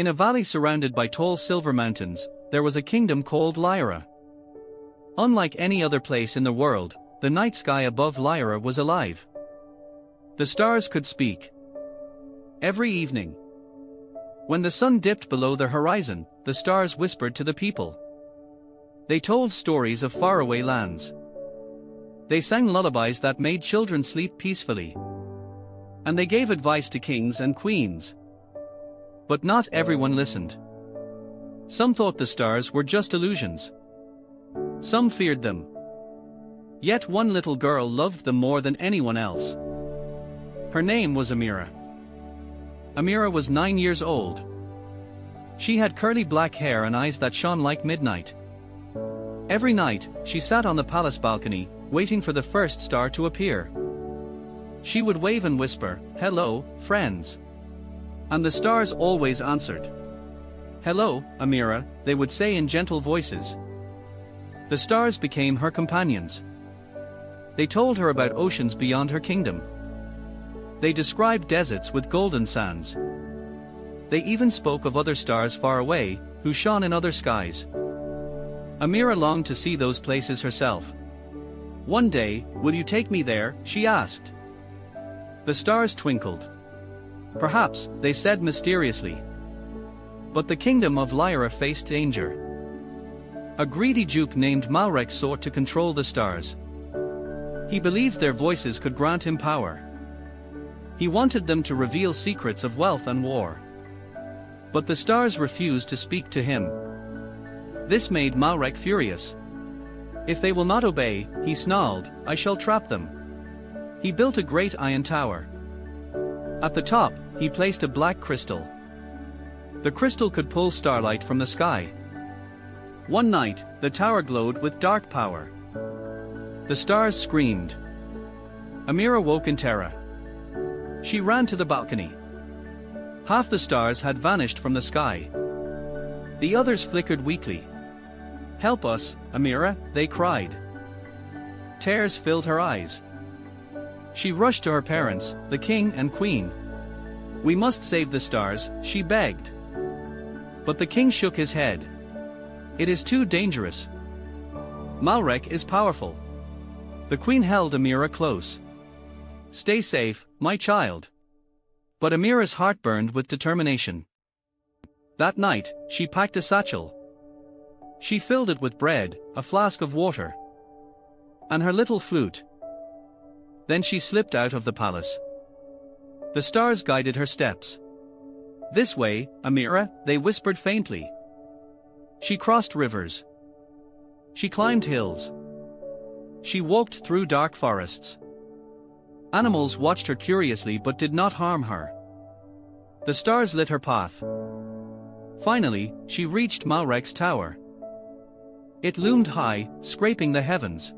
In a valley surrounded by tall silver mountains, there was a kingdom called Lyra. Unlike any other place in the world, the night sky above Lyra was alive. The stars could speak. Every evening, when the sun dipped below the horizon, the stars whispered to the people. They told stories of faraway lands. They sang lullabies that made children sleep peacefully. And they gave advice to kings and queens. But not everyone listened. Some thought the stars were just illusions. Some feared them. Yet one little girl loved them more than anyone else. Her name was Amira. Amira was 9 years old. She had curly black hair and eyes that shone like midnight. Every night, she sat on the palace balcony, waiting for the first star to appear. She would wave and whisper, "Hello, friends." And the stars always answered. "Hello, Amira," they would say in gentle voices. The stars became her companions. They told her about oceans beyond her kingdom. They described deserts with golden sands. They even spoke of other stars far away, who shone in other skies. Amira longed to see those places herself. "One day, will you take me there?" she asked. The stars twinkled. "Perhaps," they said mysteriously. But the kingdom of Lyra faced danger. A greedy duke named Malrek sought to control the stars. He believed their voices could grant him power. He wanted them to reveal secrets of wealth and war. But the stars refused to speak to him. This made Malrek furious. "If they will not obey," he snarled, "I shall trap them." He built a great iron tower. At the top, he placed a black crystal. The crystal could pull starlight from the sky. One night, the tower glowed with dark power. The stars screamed. Amira woke in terror. She ran to the balcony. Half the stars had vanished from the sky. The others flickered weakly. "Help us, Amira," they cried. Tears filled her eyes. She rushed to her parents, the king and queen. "We must save the stars," she begged. But the king shook his head. "It is too dangerous. Malrek is powerful." The queen held Amira close. "Stay safe, my child." But Amira's heart burned with determination. That night, she packed a satchel. She filled it with bread, a flask of water, and her little flute. Then she slipped out of the palace. The stars guided her steps. "This way, Amira," they whispered faintly. She crossed rivers. She climbed hills. She walked through dark forests. Animals watched her curiously but did not harm her. The stars lit her path. Finally, she reached Malrek's tower. It loomed high, scraping the heavens.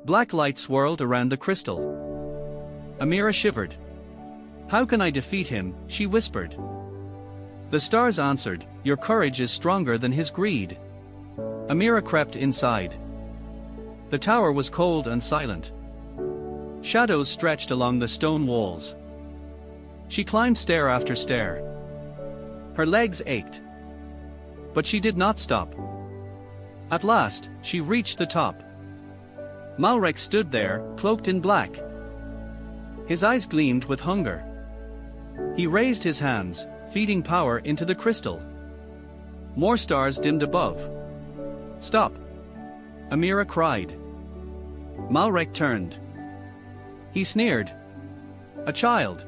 Black light swirled around the crystal. Amira shivered. "How can I defeat him?" she whispered. The stars answered, "Your courage is stronger than his greed." Amira crept inside. The tower was cold and silent. Shadows stretched along the stone walls. She climbed stair after stair. Her legs ached. But she did not stop. At last, she reached the top. Malrek stood there, cloaked in black. His eyes gleamed with hunger. He raised his hands, feeding power into the crystal. More stars dimmed above. "Stop!" Amira cried. Malrek turned. He sneered. "A child.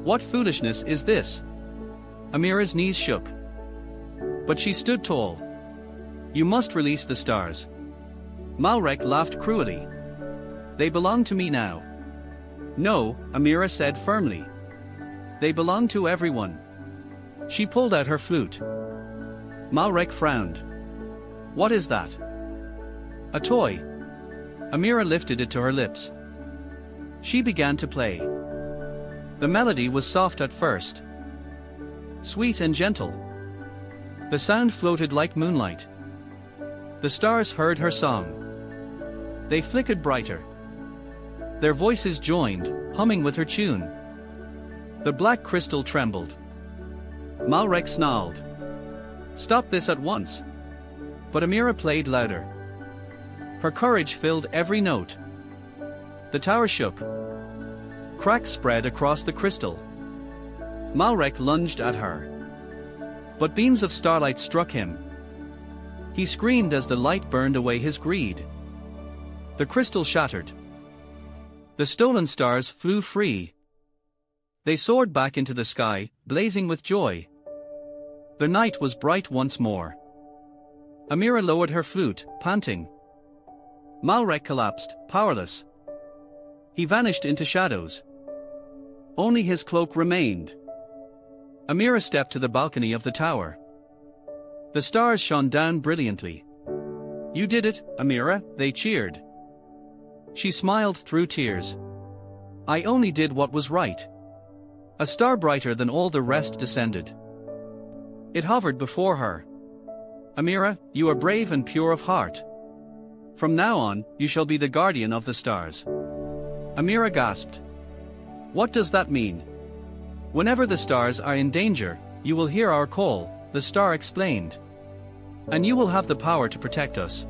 What foolishness is this?" Amira's knees shook. But she stood tall. "You must release the stars." Malrek laughed cruelly. "They belong to me now." "No," Amira said firmly. "They belong to everyone." She pulled out her flute. Malrek frowned. "What is that?" "A toy." Amira lifted it to her lips. She began to play. The melody was soft at first, sweet and gentle. The sound floated like moonlight. The stars heard her song. They flickered brighter. Their voices joined, humming with her tune. The black crystal trembled. Malrek snarled. "Stop this at once." But Amira played louder. Her courage filled every note. The tower shook. Cracks spread across the crystal. Malrek lunged at her. But beams of starlight struck him. He screamed as the light burned away his greed. The crystal shattered. The stolen stars flew free. They soared back into the sky, blazing with joy. The night was bright once more. Amira lowered her flute, panting. Malrek collapsed, powerless. He vanished into shadows. Only his cloak remained. Amira stepped to the balcony of the tower. The stars shone down brilliantly. "You did it, Amira," they cheered. She smiled through tears. "I only did what was right." A star brighter than all the rest descended. It hovered before her. "Amira, you are brave and pure of heart. From now on, you shall be the guardian of the stars." Amira gasped. "What does that mean?" "Whenever the stars are in danger, you will hear our call," the star explained. "And you will have the power to protect us."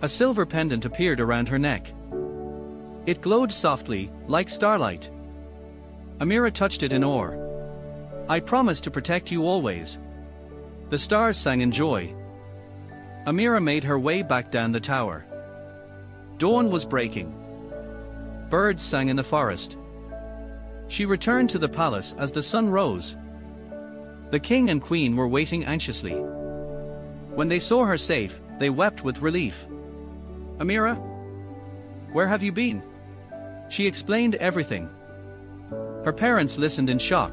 A silver pendant appeared around her neck. It glowed softly, like starlight. Amira touched it in awe. "I promise to protect you always." The stars sang in joy. Amira made her way back down the tower. Dawn was breaking. Birds sang in the forest. She returned to the palace as the sun rose. The king and queen were waiting anxiously. When they saw her safe, they wept with relief. "Amira? Where have you been?" She explained everything. Her parents listened in shock.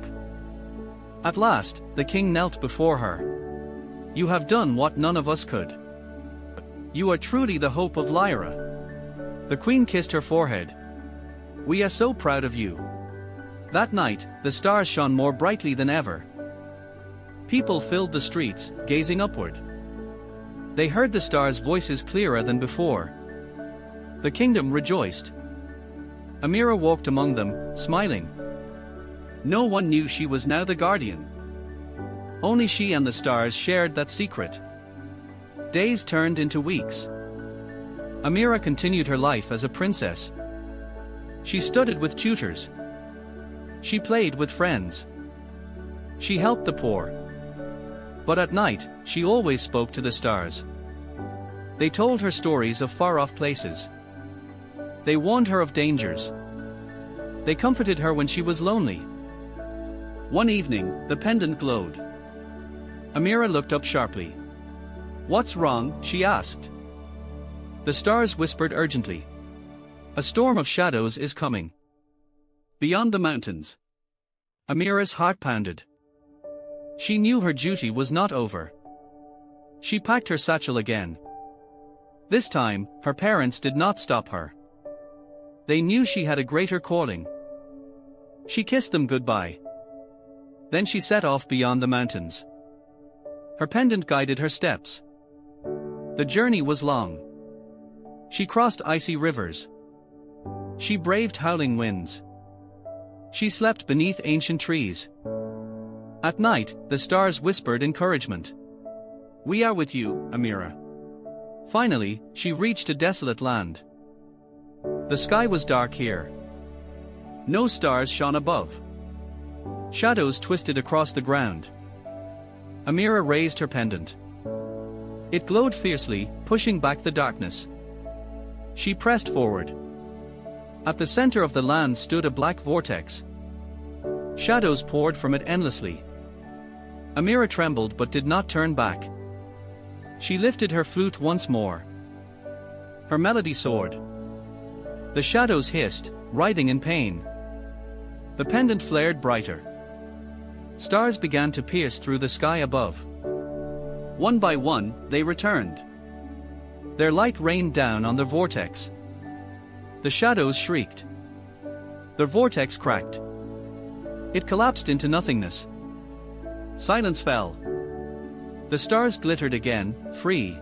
At last, the king knelt before her. "You have done what none of us could. You are truly the hope of Lyra." The queen kissed her forehead. "We are so proud of you." That night, the stars shone more brightly than ever. People filled the streets, gazing upward. They heard the stars' voices clearer than before. The kingdom rejoiced. Amira walked among them, smiling. No one knew she was now the guardian. Only she and the stars shared that secret. Days turned into weeks. Amira continued her life as a princess. She studied with tutors. She played with friends. She helped the poor. But at night, she always spoke to the stars. They told her stories of far-off places. They warned her of dangers. They comforted her when she was lonely. One evening, the pendant glowed. Amira looked up sharply. "What's wrong?" she asked. The stars whispered urgently. "A storm of shadows is coming. Beyond the mountains." Amira's heart pounded. She knew her duty was not over. She packed her satchel again. This time, her parents did not stop her. They knew she had a greater calling. She kissed them goodbye. Then she set off beyond the mountains. Her pendant guided her steps. The journey was long. She crossed icy rivers. She braved howling winds. She slept beneath ancient trees. At night, the stars whispered encouragement. "We are with you, Amira." Finally, she reached a desolate land. The sky was dark here. No stars shone above. Shadows twisted across the ground. Amira raised her pendant. It glowed fiercely, pushing back the darkness. She pressed forward. At the center of the land stood a black vortex. Shadows poured from it endlessly. Amira trembled but did not turn back. She lifted her flute once more. Her melody soared. The shadows hissed, writhing in pain. The pendant flared brighter. Stars began to pierce through the sky above. One by one, they returned. Their light rained down on the vortex. The shadows shrieked. The vortex cracked. It collapsed into nothingness. Silence fell. The stars glittered again, free.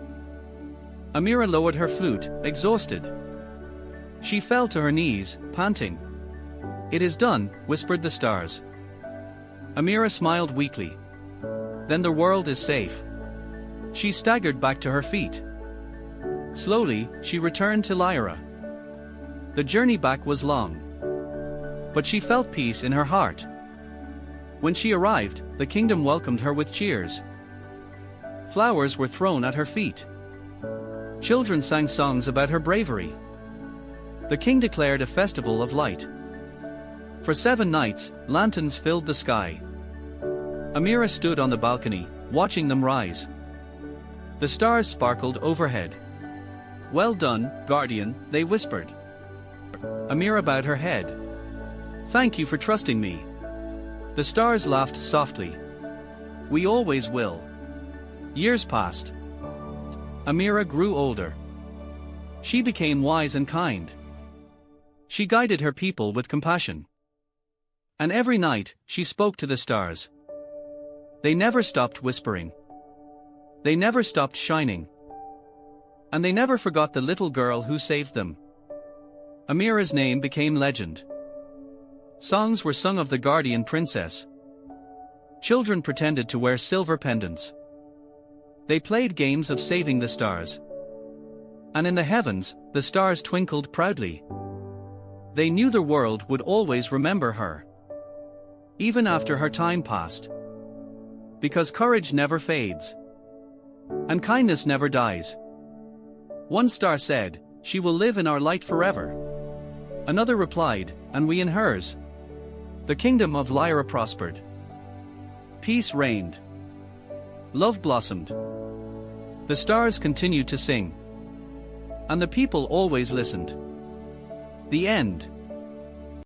Amira lowered her flute, exhausted. She fell to her knees, panting. "It is done," whispered the stars. Amira smiled weakly. then the world is safe. She staggered back to her feet. Slowly, she returned to Lyra. The journey back was long, but she felt peace in her heart. When she arrived, the kingdom welcomed her with cheers. Flowers were thrown at her feet. Children sang songs about her bravery. The king declared a festival of light. For 7 nights, lanterns filled the sky. Amira stood on the balcony, watching them rise. The stars sparkled overhead. "Well done, guardian," they whispered. Amira bowed her head. "Thank you for trusting me." The stars laughed softly. "We always will." Years passed. Amira grew older. She became wise and kind. She guided her people with compassion. And every night, she spoke to the stars. They never stopped whispering. They never stopped shining. And they never forgot the little girl who saved them. Amira's name became legend. Songs were sung of the guardian princess. Children pretended to wear silver pendants. They played games of saving the stars. And in the heavens, the stars twinkled proudly. They knew the world would always remember her, even after her time passed. Because courage never fades. And kindness never dies. One star said, "She will live in our light forever." Another replied, "And we in hers." The kingdom of Lyra prospered. Peace reigned. Love blossomed. The stars continued to sing. And the people always listened. The end.